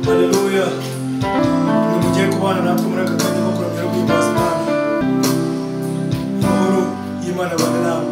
Haleluya. Nimugiye kubana natwe muri aka kanya ko kuramya guhimbaza Imana. Amahoro y'Imana abane namwe.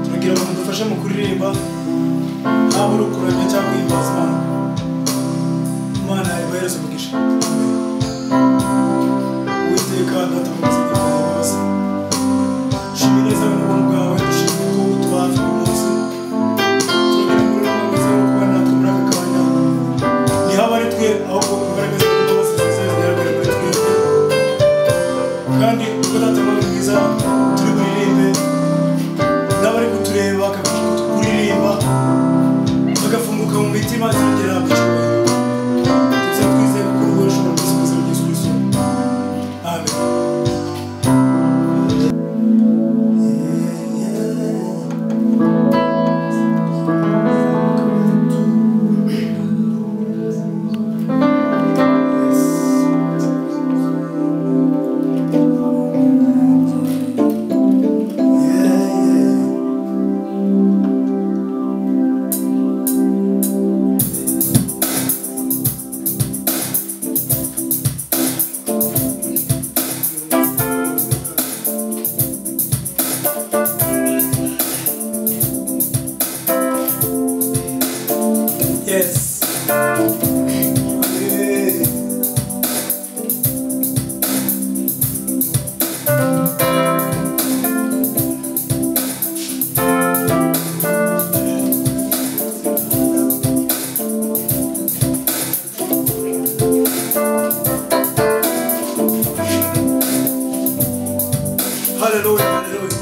Turagira ngo mudufashe mu kuririmba haba uri kuramya cyangwa guhimbaza Imana. Imana ibahereze umugisha. Uwiteka data mu izina ry'Imana. Shimira neza n'ubuntu bwawe, dushimira ko utuba hafi buri munsi. Turagira ngo rero mwamaze kubana natwe muri aka kanya. Ntihaba ari twe ahubwo imbaraga z'Imana zigaragara muri twebwe. Kandi ubwo data Mana mwiza turi buririmbe n'abari kutureba bakabasha kuririmba bagafunguka mu mitima zigera ku cyubahiro. Tuze twizeye ko urugo rushobora gusubiza mu Yesu Kristo. Amen. Yes. Hallelujah, hallelujah.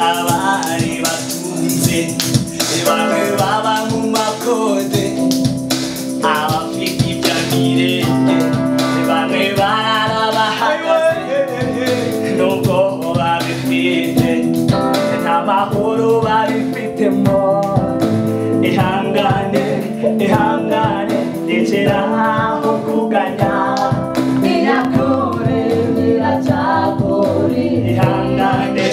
abari batunze bamwe baba mu makode abafite ibya mirenge bamwe barara bahagaze nubwo babifite nta mahoro babifitemo ihangane ihangane rekeraho kuganya irakure iracyakuri ihangane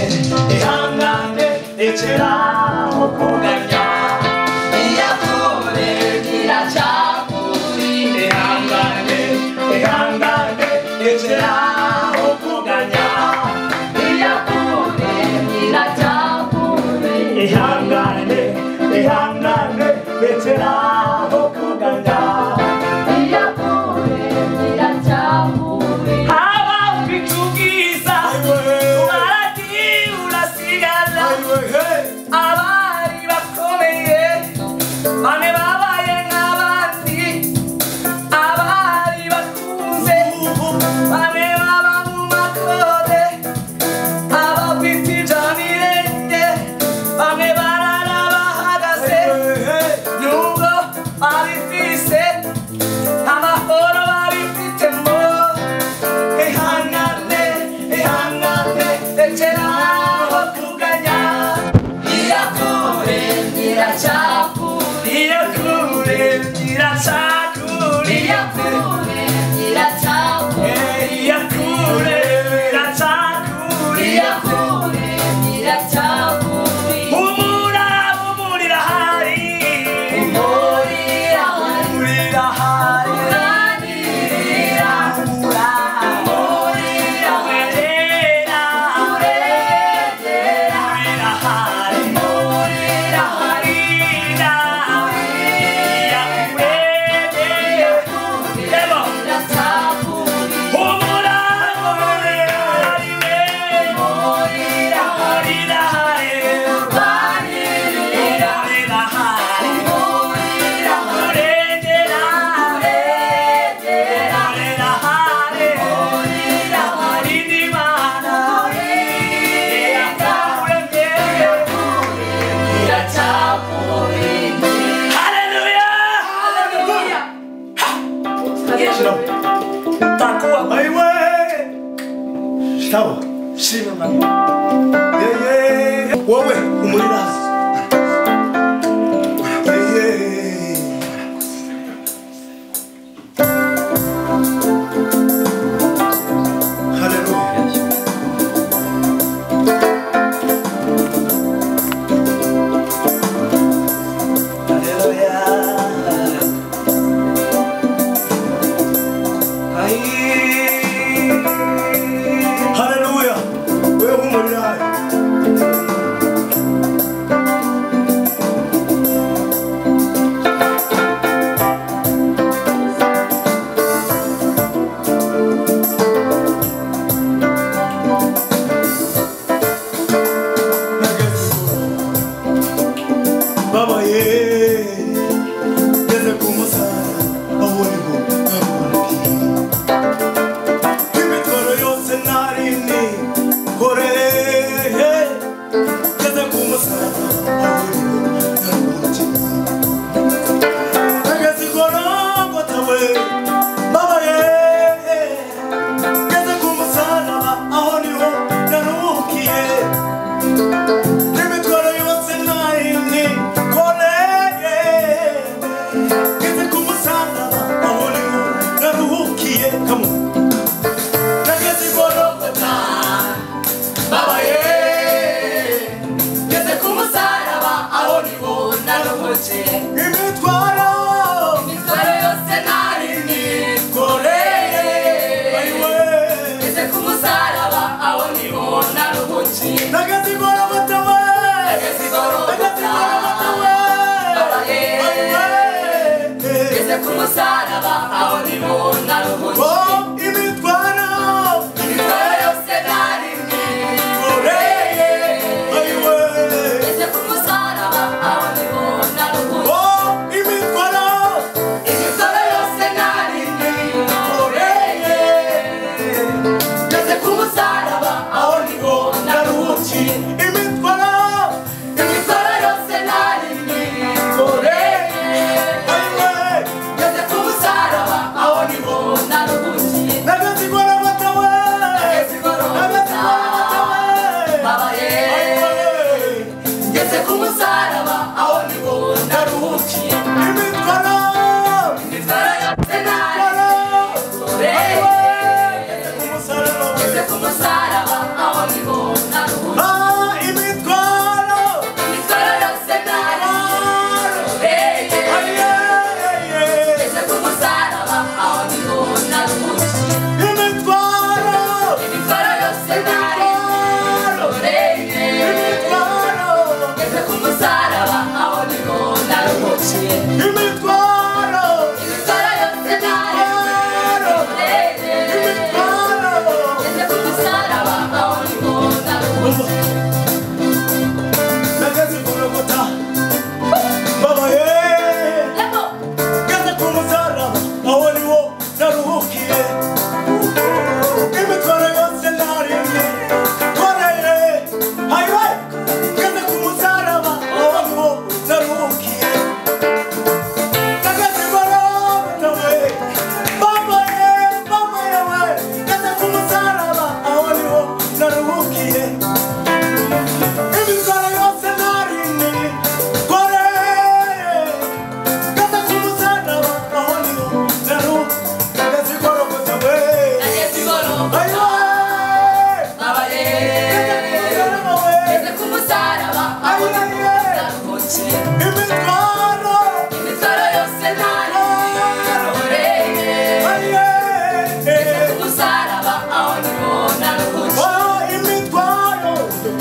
ihangane rekeraho kuganya irakure iracyakuri ihangane ihangane rekeraho kuganya irakure iracyakuri ihangane ihangane rekeraho kuganya irakure iracyakuri abafite ubwiza baragiye urasigara abari bakora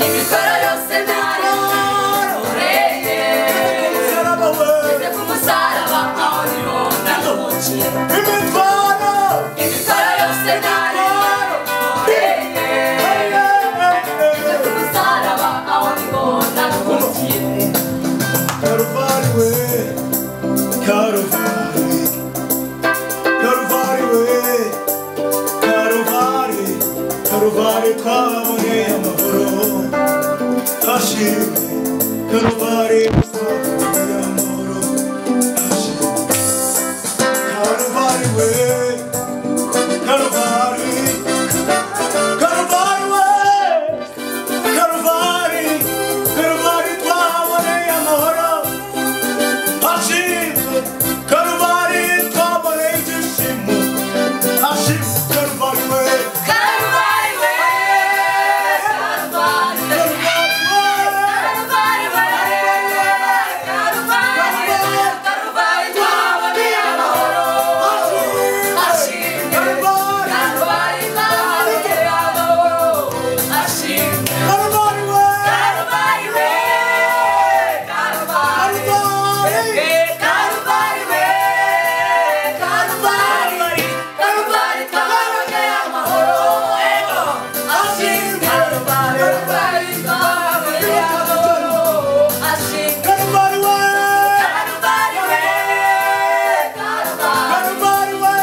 imikoro yose narayikoreye ngeze ku musaraba aho niho naruhukiye imitwaro imikoro yose narayikoreye ngeze ku musaraba aho niho naruhukiye Karuvari we Karuvari Karuvari we Karuvari Karuvari twaboneye amahoro ashimwe Karuvari twaboneye amahoro ashimwe Karuvari we Karuvari Karuvari we Karuvari Karuvari twaboneye amahoro ashimwe Karuvari twaboneye ibyishimo ashimwe Karuvari we Karuvari we Karuvari Karuvari twaboneye amahoro ashimwe Karuvari twaboneye amahoro ashimwe Karuvari we Karuvari we Karuvari Karuvari we Karuvari Karuvari twaboneye amahoro ashimwe Karuvari twaboneye amahoro ashimwe Karuvari we Karuvari we Karuvari Karuvari we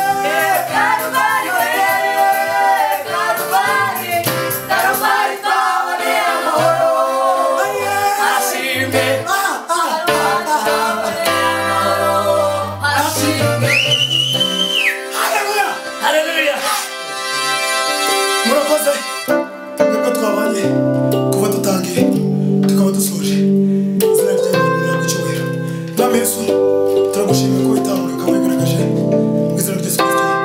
Karuvari we Karuvari Karuvari twaboneye amahoro ashimwe Haleluya Haleluya. murakoze nibwo twabanye kuva dutangiye tukaba dusoje izina ry'Imana rihabwa icyubahiro mwami Yesu turagushimiye ko itahura ukaba wigaragaje mu izina rya Yesu Kristo